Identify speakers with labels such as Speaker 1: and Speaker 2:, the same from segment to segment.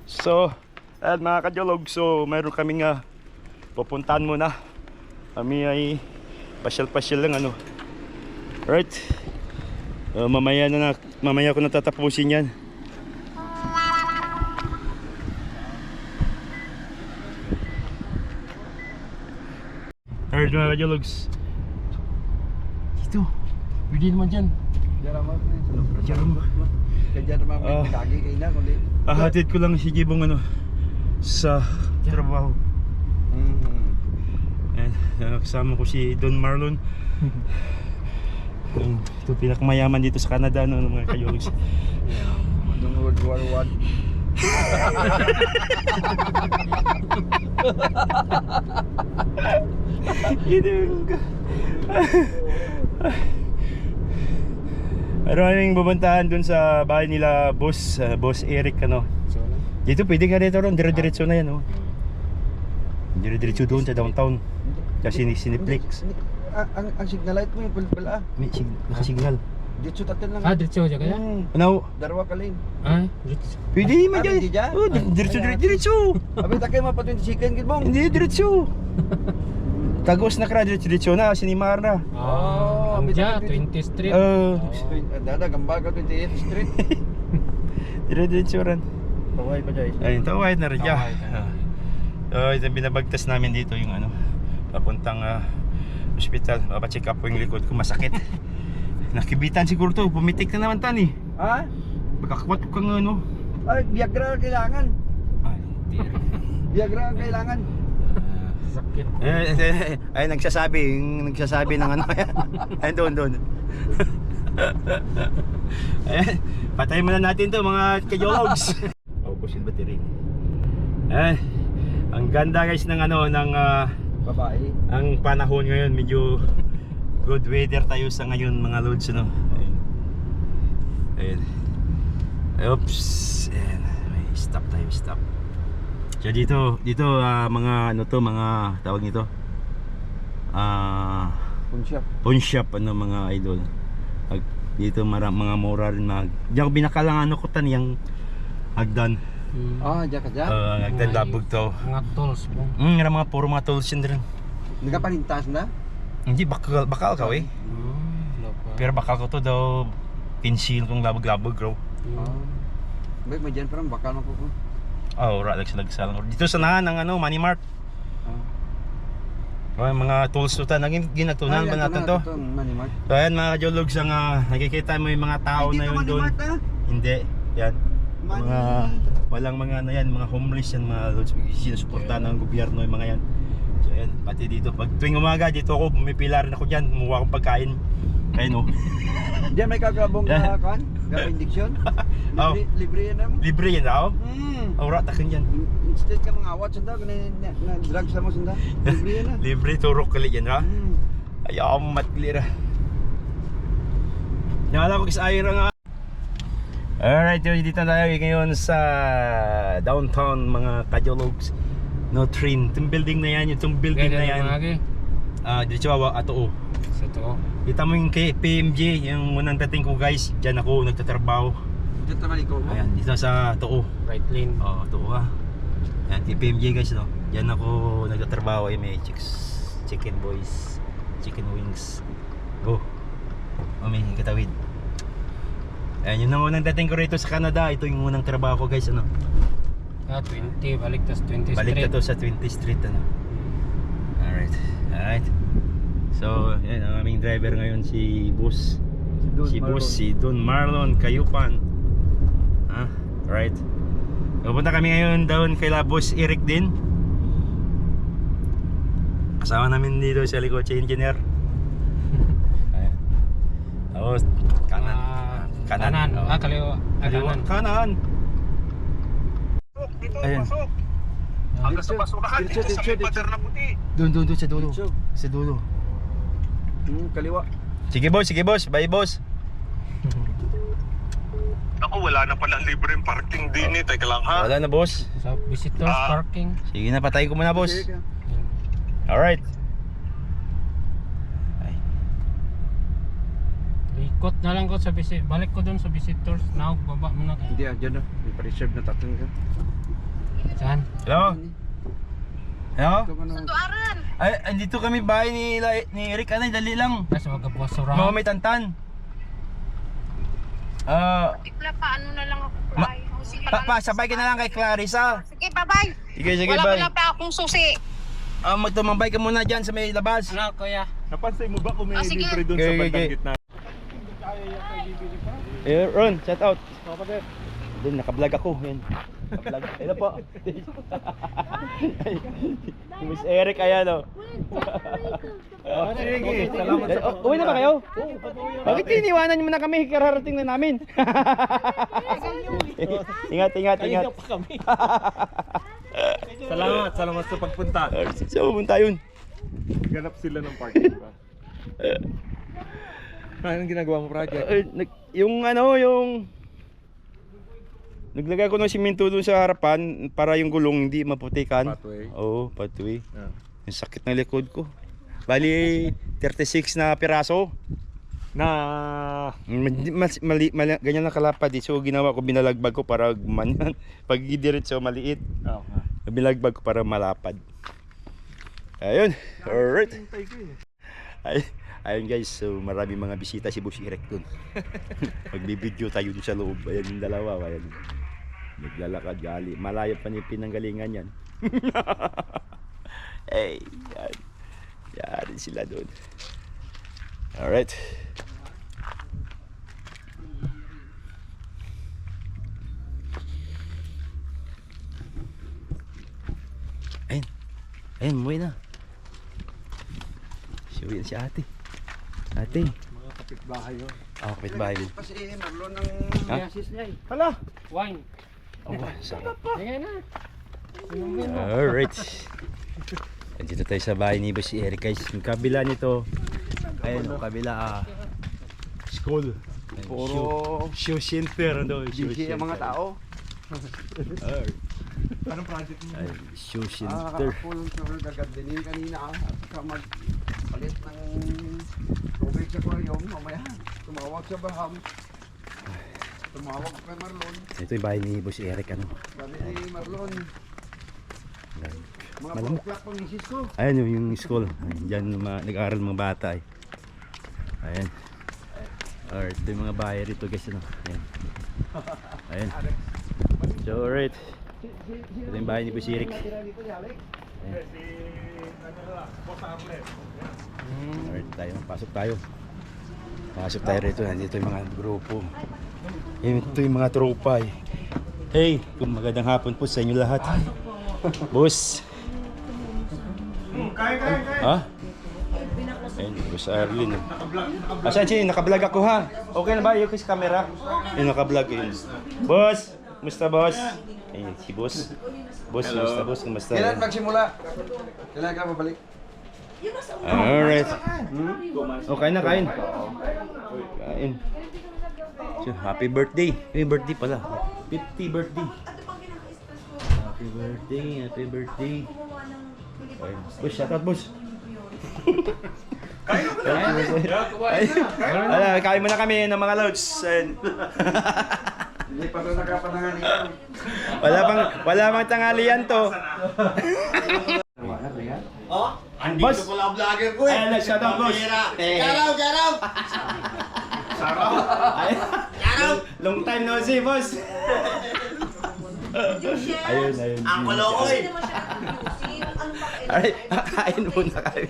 Speaker 1: So, at mga kajolog, so mayroon kaming pupuntahan muna. Kami ay pasyal-pasyal lang ano. Right? Mamaya ko natatapusin yan. Alright mga kajologs. Dito, pwede naman dyan. Hatid ko lang si Gibong ano sa trabaho. Ayan, kasama ko si Don Marlon. Ito pinakamayaman dito sa Canada no, mga kajologs.
Speaker 2: Nung World War I.
Speaker 1: Pero aming bumuntahan dun sa bahay nila Boss Eric ano. Dito pwede ka dito ron, dire-diretso na yan oh. Dire-diretso doon sa downtown. Kasi Cineplex.
Speaker 2: Ang signal light mo yung pala.
Speaker 1: May naka-signal.
Speaker 2: Dito tatin lang.
Speaker 3: Diretso aja kaya?
Speaker 1: Ano?
Speaker 2: Darwa ka lane.
Speaker 3: Ay, diretso.
Speaker 1: Pwede man dyan.
Speaker 2: Pwede dyan?
Speaker 1: Oh, diretso.
Speaker 2: Abi takay mo pa 20 second gid mo.
Speaker 1: Hindi, diretso. Tagos na kra, diretso na, sinimar na.
Speaker 3: Ang dya, 20 street.
Speaker 2: Dada gamba ka 28th Street.
Speaker 1: Diretso rin.
Speaker 2: Paway pa jay.
Speaker 1: Ayun, tawad na rin
Speaker 3: Tawad
Speaker 1: dyan. Ito binabagtas namin dito yung ano, papuntang hospital. Papacheck up po yung likod ko, masakit. Nakibitan siguro to, pumitik na naman tan eh.
Speaker 2: Ha?
Speaker 1: Pagkakwat ko kang ano.
Speaker 2: Ay, Viagra kailangan.
Speaker 1: Ay, dear.
Speaker 2: Viagra kailangan.
Speaker 3: Sakit.
Speaker 1: Ay, nagsasabi ng ano yan. Ay, doon. Ayan, patayin muna natin to mga kajologs. Paupusin battery. Eh, ang ganda guys ng ano, ng
Speaker 2: Babae.
Speaker 1: ang panahon ngayon, medyo good weather tayo sa ngayon mga lods ano. Ayun. Oops. Ayan. May stop tayo, stop. So dito mga ano to, mga tawag nito. Pawn shop ano mga idol. Dito mga mura rin diyan ko binakalang ano ko tan yang hagdan.
Speaker 2: Diyan ka dyan?
Speaker 1: Hagdan labog to.
Speaker 3: Mga tools po.
Speaker 1: Mga puro mga tools yun rin.
Speaker 2: Nagapanintas na?
Speaker 1: Hindi, bakal ka eh. Pero bakal ko to daw pinsil kung labog-labog bro.
Speaker 2: May dyan parang bakal mo po.
Speaker 1: Right, nagsalang. Dito sa nahan ng ano, Money Mart. Mga tools to ta, ginagtunan ba natin to? So ayan mga kajologs, ang nakikita mo yung mga tao na yun doon. Hindi, yan. Mga walang mga ano yan, mga homeless yan, mga lods, sinusuportahan ng gobyerno yung mga yan. So ayan, pati dito, pag tuwing umaga dito ako, pumipila rin ako dyan, kumuha akong pagkain. Ayun o.
Speaker 2: Diyan may kagabong kan? Gaba indiksyon? Libre yan mo?
Speaker 1: Libre yan ako? Ora, takin dyan.
Speaker 2: Instead ka mga awat sanda, na drugs lang mo sanda. Libre yan na.
Speaker 1: Libre, turok kalit yan ha? Ayaw mo matlira. Nala ko kisayra nga. Alright, dito tayo ngayon sa downtown mga kajologs. No train, itong building na yan, itong building na yan. Dito ato o.
Speaker 3: Sa to.
Speaker 1: Kita mo yung kay PMJ, yung unang dating ko guys, dyan ako nagtatrabaho.
Speaker 2: Dito naman ikaw mo?
Speaker 1: Ayan, dito sa Too.
Speaker 3: Right lane.
Speaker 1: Too ha. Ayan, kay PMJ guys no. Dyan ako nagtatrabaho, may chicken boys, chicken wings. May katawid. Ayan, yun ang unang dating ko rito sa Canada. Ito yung unang trabaho ko guys ano.
Speaker 3: 20, balik tas 20 street.
Speaker 1: Balik na to sa 20 street ano. Alright. So, yan ang aming driver ngayon si Boss. Si Don Marlon Kayupan. Right. Pupunta kami ngayon doon kay Boss Eric din. Kasama namin dito sa likod si engineer. Ayan. Tapos kanan.
Speaker 3: Kanan. Kaliwa.
Speaker 1: Kanan.
Speaker 4: Dito
Speaker 1: Ayan.
Speaker 4: pasok. Hanggang sa basurahan dito sa may pader na puti.
Speaker 1: Doon sa dulo. Sa dulo.
Speaker 2: Kaliwa.
Speaker 1: Sige boss. Bye boss.
Speaker 4: Ako, wala na pala libreng parking din eh. Teka lang ha.
Speaker 1: Wala na boss.
Speaker 3: Sa visitors parking.
Speaker 1: Sige na, patay ko muna boss. Alright.
Speaker 3: Ikot na lang ko sa balik ko doon sa visitors. Now, baba muna.
Speaker 2: Hindi, dyan na. May pa-reserve na tatang ka.
Speaker 3: Saan?
Speaker 1: Hello? Hello?
Speaker 2: Ito ka na.
Speaker 5: Sunduaran.
Speaker 1: Ay, andito kami bahay ni Eric. Anay, dali lang.
Speaker 3: Nasa magabuwas sa
Speaker 1: Mga may tantan.
Speaker 5: Tikla pa, ano na lang ako.
Speaker 1: Ma-
Speaker 5: Ay, oh, sige, pala.
Speaker 1: Sabay ka na lang kay Clarissa.
Speaker 5: Sige, bye-bye.
Speaker 1: Sige,
Speaker 5: Wala
Speaker 1: bye.
Speaker 5: wala pa akong susi.
Speaker 1: Magtumambay ka muna dyan sa may labas.
Speaker 3: Ano, kuya?
Speaker 4: Napansin mo ba kung may
Speaker 5: Ah, sige.
Speaker 4: libre doon
Speaker 1: Okay,
Speaker 4: sa
Speaker 1: okay,
Speaker 4: bandang
Speaker 1: okay.
Speaker 4: gitna?
Speaker 1: Ron, shout out. Doon, nakablog ako. Yan. Nakablog. Hello po. Miss Eric, ayan o.
Speaker 4: Sige, salamat sa
Speaker 1: Uwi na ba kayo? Bakit iniwanan mo na kami? Kararating na namin. Ingat.
Speaker 4: Salamat sa pagpunta.
Speaker 1: Saan pupunta yun?
Speaker 4: Ganap sila ng parking ba? Anong ginagawa mo project?
Speaker 1: Yung naglagay ko ng simento doon sa harapan para yung gulong hindi maputikan.
Speaker 4: Pathway?
Speaker 1: Oo, pathway.
Speaker 4: Yeah.
Speaker 1: Yung sakit ng likod ko. Bali 36 na piraso. Ganyan na kalapad eh. So ginawa ko, binalagbag ko para manyan. Pag diretso maliit, binagbag ko para malapad. Ayun. Alright. Ayun guys, so marami mga bisita si Boss Eric dun. Magbibideo tayo dun sa loob. Ayan yung dalawa. Ayan. Naglalakad gali. Malayo pa niya pinanggalingan yan. Hey, yan. Yan sila dun. Alright. Ayun, umuwi na. Siya si ate. Ate.
Speaker 2: Mga kapitbahay yun.
Speaker 1: Kapitbahay.
Speaker 2: Pa si Marlon ng
Speaker 1: Ha?
Speaker 2: yasis niya eh.
Speaker 1: Hala!
Speaker 3: Wine.
Speaker 1: Sarap.
Speaker 3: Sige na.
Speaker 1: Alright. Dito tayo sa bahay ni Boss Eric guys. Yung kabila nito, ayun yung kabila school.
Speaker 2: Puro
Speaker 1: Shoe center.
Speaker 2: busy ang mga tao.
Speaker 4: Anong project mo?
Speaker 1: Ay, shoe center.
Speaker 2: Ako lang sa gagardening kanina at saka magpalit ng tubig sa aquarium. Mamaya, tumawag sa Baham. Tumawag kay Marlon.
Speaker 1: Ito yung bahay ni Boss Eric. Ano?
Speaker 2: Sabi ni Marlon, mga
Speaker 1: Malamok.
Speaker 2: pangklak pang misis ko.
Speaker 1: Ayan yung school. Diyan nag-aaral mga bata eh. Ayan. Alright, ito yung mga bahay rito guys. Ano? Ayan. Ayan. So alright. Ito yung bahay ni Boss Eric. Alright tayo, pasok tayo. Pasok tayo rito. Nandito yung mga grupo. Ito yung mga tropa eh. Hey, magandang hapon po sa inyo lahat. Boss. Ha? Ayun, Boss Arlene. Asan siya? Nakablog ako ha. Okay na ba? Yung sa camera? Yung nakablog yun. Boss! Kumusta boss? Ayun, si boss. Boss, kumusta boss? Kumusta?
Speaker 2: Kailan magsimula? Kailan ka mabalik?
Speaker 1: Alright. Okay na, kain. Kain. So, happy birthday. Happy birthday pala. 50 birthday. Happy birthday, happy birthday. Ayun. Boss, shout out boss. Kain muna kami ng mga loads.
Speaker 2: Hindi pa doon nakapanangan ito.
Speaker 1: Wala pang tanghalian to. Boss,
Speaker 6: Wala vlogger ko eh.
Speaker 1: ayun, shout out boss.
Speaker 6: Jaraw!
Speaker 1: Long time no see, boss. Ayun.
Speaker 6: Ang kalokoy!
Speaker 1: Alright, kain muna kami.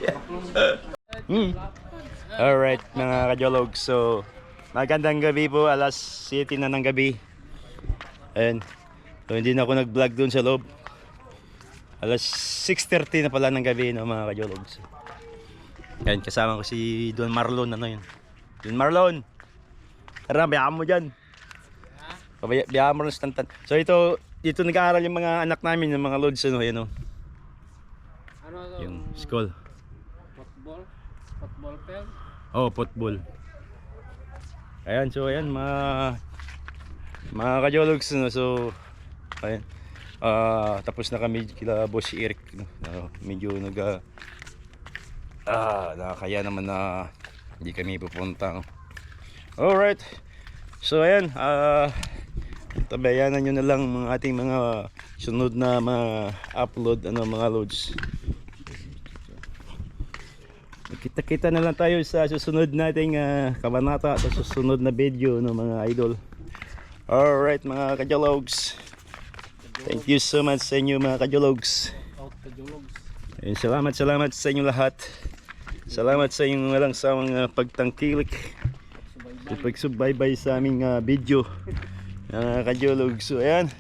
Speaker 1: Alright, mga kajolog. So, magandang gabi po. Alas 7 na ng gabi. Ayun. So, hindi na ako nag-vlog doon sa loob. Alas 6:30 na pala ng gabi, no, mga kajolog. So, ayun, kasama ko si Don Marlon. Ano yun? Don Marlon! Tara, bayaan mo dyan. Bayaan mo rin sa tantan. So, dito nag-aaral yung mga anak namin, yung mga loads. Ano, yun, no?
Speaker 3: Ano to?
Speaker 1: Yung school.
Speaker 3: Football? Football field?
Speaker 1: Oh, football. Ayan, so ayan mga kajologs, no? So ayan. Tapos na kami kila Boss Eric, no? Medyo nakakaya naman na hindi kami pupunta, no? Alright. So ayan, Tabayanan nyo na lang mga ating mga sunod na mga upload, mga loads. Kita-kita na lang tayo sa susunod nating kabanata, sa susunod na video ng mga idol. Alright mga kajologs, thank you so much sa inyo mga kajologs.
Speaker 3: Out ka jologs.
Speaker 1: Salamat sa inyo lahat. Salamat sa inyong walang sawang pagtangkilik, pagsubaybay sa aming video, kajologs. So ayan,